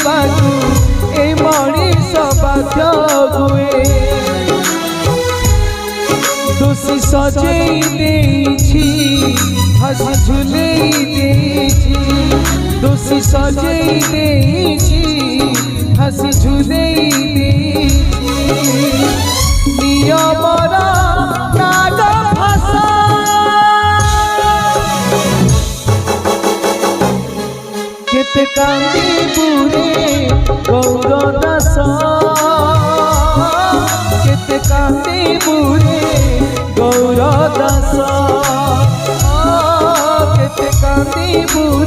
Baku ए मनीष बाध्य हुए दोषी सजेई देछि हसी झुलेई देछि दोषी सजेई देछि हसी झुलेई देछि नियमर नाग भाषा केते कांदी बुरे गौर दास केते कांदी बुरे गौर दास केते कांदी बुरे।